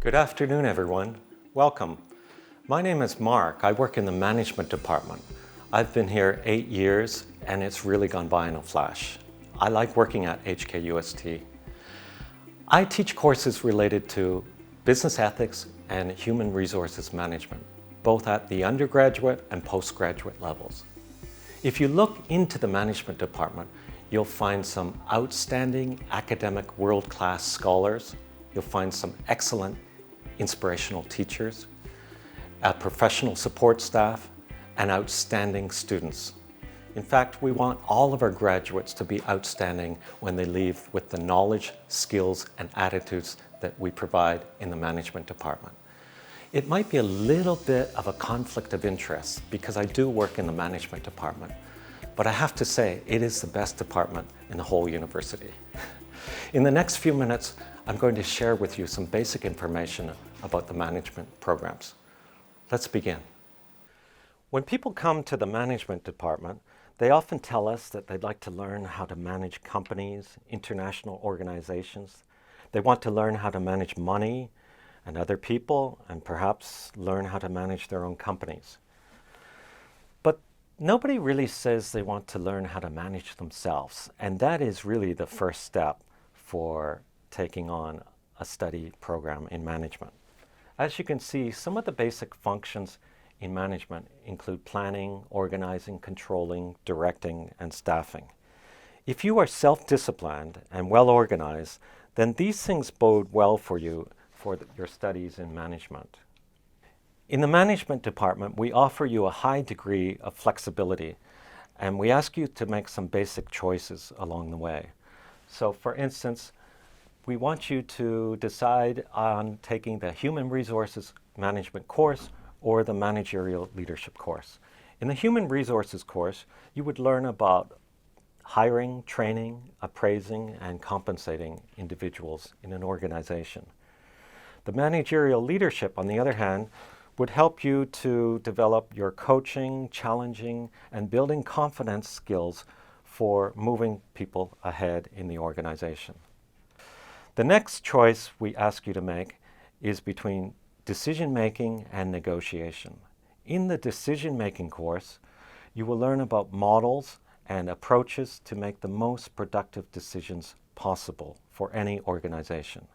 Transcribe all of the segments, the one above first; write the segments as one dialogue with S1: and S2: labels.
S1: Good afternoon, everyone. Welcome. My name is Mark. I work in the management department. I've been here 8 years and it's really gone by in a flash. I like working at HKUST. I teach courses related to business ethics and human resources management, both at the undergraduate and postgraduate levels. If you look into the management department, you'll find some outstanding academic world-class scholars. You'll find some excellent inspirational teachers, professional support staff, and outstanding students. In fact, we want all of our graduates to be outstanding when they leave with the knowledge, skills, and attitudes that we provide in the management department. It might be a little bit of a conflict of interest because I do work in the management department, but I have to say it is the best department in the whole university. In the next few minutes, I'm going to share with you some basic information about the management programs. Let's begin. When people come to the management department, they often tell us that they'd like to learn how to manage companies, international organizations. They want to learn how to manage money and other people, and perhaps learn how to manage their own companies. But nobody really says they want to learn how to manage themselves, and that is really the first step for taking on a study program in management. As you can see, some of the basic functions in management include planning, organizing, controlling, directing, and staffing. If you are self-disciplined and well-organized, then these things bode well for you for your studies in management. In the management department, we offer you a high degree of flexibility, and we ask you to make some basic choices along the way. So for instance, we want you to decide on taking the Human Resources Management course or the Managerial Leadership course. In the Human Resources course, you would learn about hiring, training, appraising, and compensating individuals in an organization. The Managerial Leadership, on the other hand, would help you to develop your coaching, challenging, and building confidence skills for moving people ahead in the organization. The next choice we ask you to make is between decision-making and negotiation. In the decision-making course, you will learn about models and approaches to make the most productive decisions possible for any organization.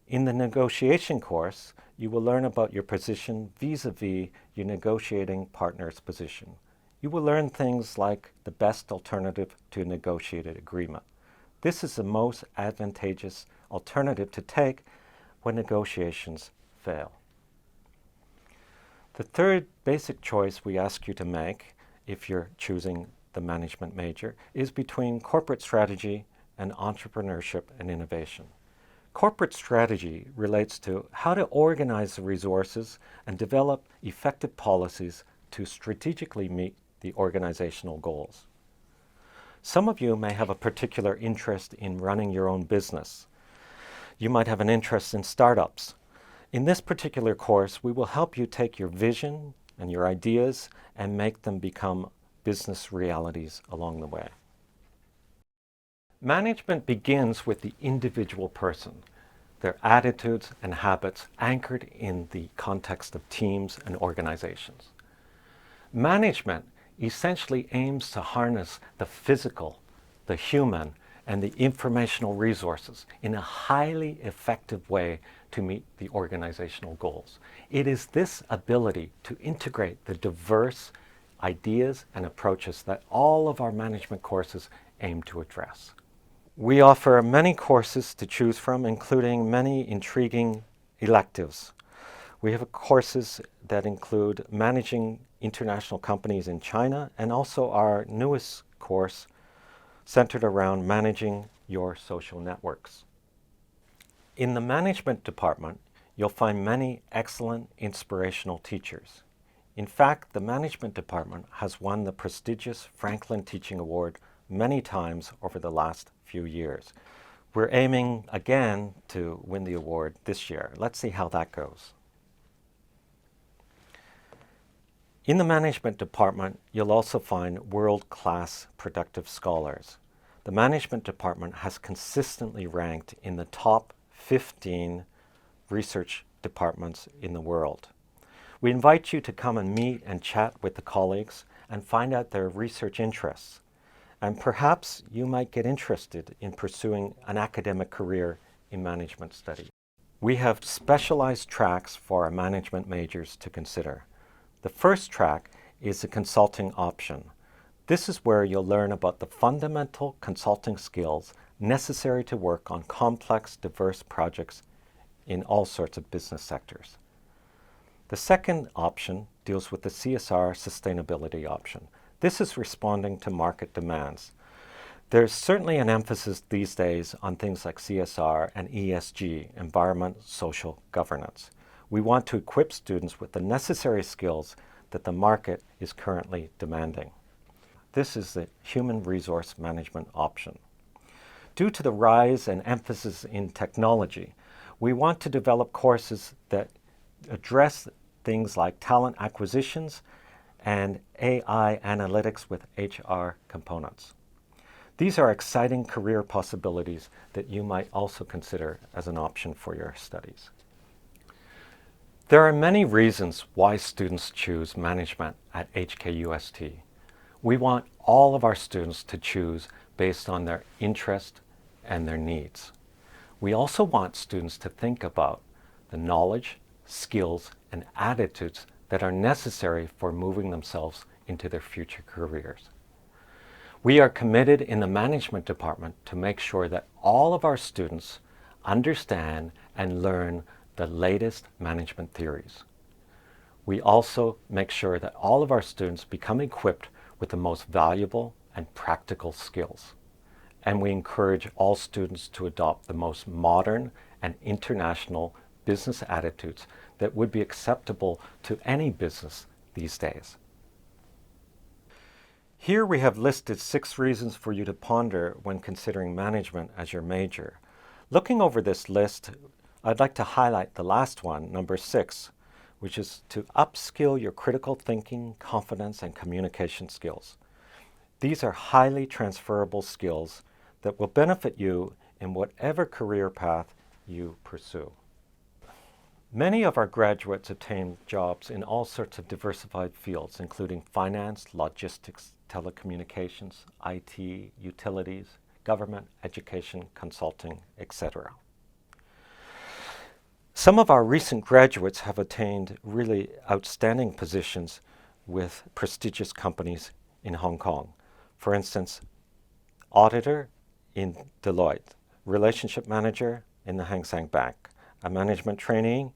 S1: In the negotiation course, you will learn about your position vis-a-vis your negotiating partner's position. You will learn things like the best alternative to a negotiated agreement. This is the most advantageous alternative to take when negotiations fail. The third basic choice we ask you to make, if you're choosing the management major, is between corporate strategy and entrepreneurship and innovation. Corporate strategy relates to how to organize the resources and develop effective policies to strategically meet the organizational goals. Some of you may have a particular interest in running your own business. You might have an interest in startups. In this particular course, we will help you take your vision and your ideas and make them become business realities along the way. Management begins with the individual person, their attitudes and habits anchored in the context of teams and organizations. Management essentially aims to harness the physical, the human, and the informational resources in a highly effective way to meet the organizational goals. It is this ability to integrate the diverse ideas and approaches that all of our management courses aim to address. We offer many courses to choose from, including many intriguing electives. We have courses that include managing international companies in China, and also our newest course centered around managing your social networks. In the management department, you'll find many excellent inspirational teachers. In fact, the management department has won the prestigious Franklin Teaching Award many times over the last few years. We're aiming again to win the award this year. Let's see how that goes. In the management department, you'll also find world-class productive scholars. The management department has consistently ranked in the top 15 research departments in the world. We invite you to come and meet and chat with the colleagues and find out their research interests. And perhaps you might get interested in pursuing an academic career in management studies. We have specialized tracks for our management majors to consider. The first track is the consulting option. This is where you'll learn about the fundamental consulting skills necessary to work on complex, diverse projects in all sorts of business sectors. The second option deals with the CSR sustainability option. This is responding to market demands. There's certainly an emphasis these days on things like CSR and ESG, environment, social governance. We want to equip students with the necessary skills that the market is currently demanding. This is the human resource management option. Due to the rise and emphasis in technology, we want to develop courses that address things like talent acquisitions and AI analytics with HR components. These are exciting career possibilities that you might also consider as an option for your studies. There are many reasons why students choose management at HKUST. We want all of our students to choose based on their interest and their needs. We also want students to think about the knowledge, skills, and attitudes that are necessary for moving themselves into their future careers. We are committed in the management department to make sure that all of our students understand and learn the latest management theories. We also make sure that all of our students become equipped with the most valuable and practical skills. And we encourage all students to adopt the most modern and international business attitudes that would be acceptable to any business these days. Here we have listed 6 reasons for you to ponder when considering management as your major. Looking over this list, I'd like to highlight the last one, number 6, which is to upskill your critical thinking, confidence, and communication skills. These are highly transferable skills that will benefit you in whatever career path you pursue. Many of our graduates obtain jobs in all sorts of diversified fields, including finance, logistics, telecommunications, IT, utilities, government, education, consulting, etc. Some of our recent graduates have attained really outstanding positions with prestigious companies in Hong Kong. For instance, auditor in Deloitte, relationship manager in the Hang Seng Bank, a management trainee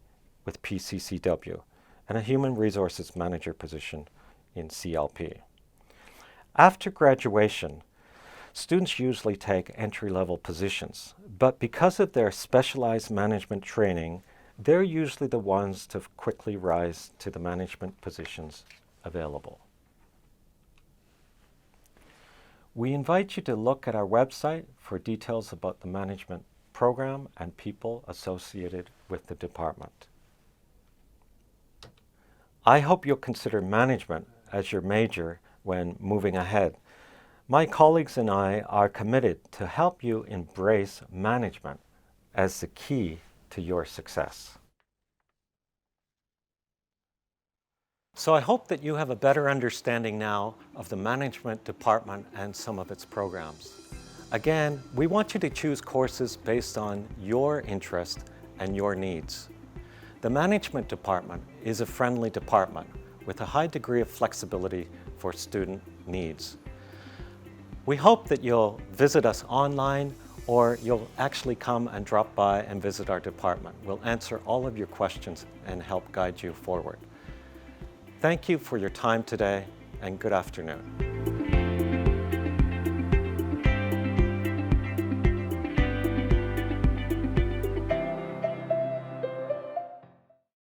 S1: with PCCW, and a human resources manager position in CLP. After graduation, students usually take entry-level positions, but because of their specialized management training, they're usually the ones to quickly rise to the management positions available. We invite you to look at our website for details about the management program and people associated with the department. I hope you'll consider management as your major when moving ahead. My colleagues and I are committed to help you embrace management as the key to your success. So I hope that you have a better understanding now of the management department and some of its programs. Again, we want you to choose courses based on your interest and your needs. The management department is a friendly department with a high degree of flexibility for student needs. We hope that you'll visit us online or you'll actually come and drop by and visit our department. We'll answer all of your questions and help guide you forward. Thank you for your time today, and good afternoon.